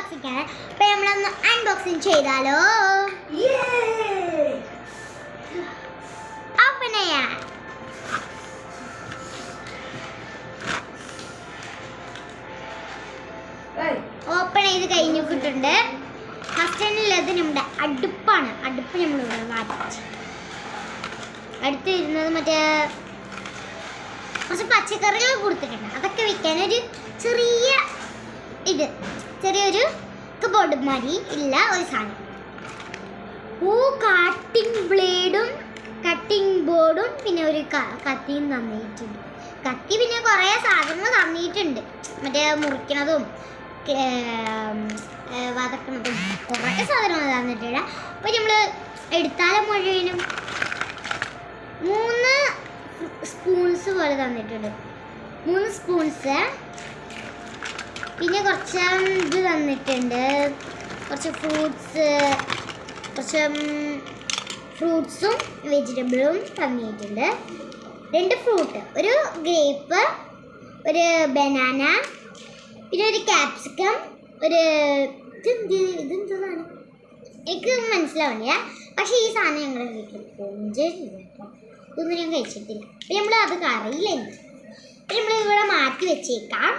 Unboxing ആണ്. അപ്പോൾ നമ്മളൊന്ന് അൺബോക്സിംഗ് ചെയ്താലോ? ഓപ്പൺ ചെയ്യാം. ഓപ്പൺ ചെയ്ത് കഴിഞ്ഞിട്ടുണ്ട്. ഫസ്റ്റ് ഉള്ളത് നമ്മുടെ അടുപ്പാണ്. അടുപ്പ് നമ്മളിവിടെ മാറ്റി. അടുത്ത് വരുന്നത് മറ്റേ കുറച്ച് പച്ചക്കറികൾ കൊടുത്തിട്ടുണ്ട്. അതൊക്കെ വെക്കാനൊരു ചെറിയൊരു കബോർഡ് മാതിരി ഇല്ല ഒരു സാധനം. കട്ടിംഗ് ബോർഡും പിന്നെ ഒരു കത്തിയും തന്നിട്ടുണ്ട്. കത്തി പിന്നെ കുറേ സാധനങ്ങൾ തന്നിട്ടുണ്ട്. മറ്റേ മുറിക്കണതും വതക്കണതും കുറേ സാധനങ്ങൾ തന്നിട്ടുണ്ട്. അപ്പോൾ നമ്മൾ എടുത്താലും മുഴുവനും 3 സ്പൂൺസ് പോലെ തന്നിട്ടുണ്ട്. 3 സ്പൂൺസ്. പിന്നെ കുറച്ച് ഇത് തന്നിട്ടുണ്ട്. കുറച്ച് ഫ്രൂട്ട്സും വെജിറ്റബിളും തന്നിട്ടുണ്ട്. 2 ഫ്രൂട്ട്, ഒരു ഗ്രേപ്പ്, ഒരു ബനാന, പിന്നെ ഒരു ക്യാപ്സിക്കം, ഒരു ഇതെന്താണ് എനിക്ക് മനസ്സിലാവില്ല. പക്ഷേ ഈ സാധനം ഞങ്ങളുടെ വീട്ടിൽ കൊഞ്ചില്ല. ഇതൊന്നും ഞാൻ കഴിച്ചിട്ടില്ല. അപ്പം നമ്മൾ അത് കറിയില്ല. നമ്മൾ ഇവിടെ മാറ്റി വെച്ചേക്കാം.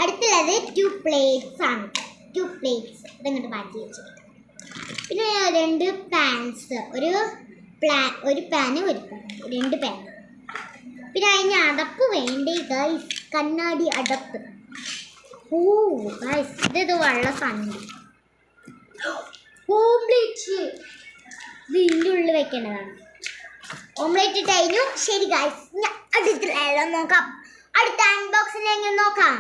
അടുത്തുള്ളത് 2 പ്ലേറ്റ്സ് ആണ്. 2 പ്ലേറ്റ്സ് ഇതിങ്ങോട്ട് മാറ്റി വെച്ചേക്കാം. പിന്നെ 2 പാൻസ്, ഒരു പാന്, 2 പാൻ. പിന്നെ അതിന് അടപ്പ് വേണ്ടേ ഗൈസ്, കണ്ണാടി അടപ്പ്. ഗൈസ് ഇത് വെള്ള സാധനം. ഓംലേറ്റ് ഇതിൻ്റെ ഉള്ളിൽ വെക്കേണ്ടതാണ്. ഓംലേറ്റ് കഴിഞ്ഞു. ശരി ഗൈസ്, അടുത്ത അൺബോക്സിംഗ് നോക്കാം.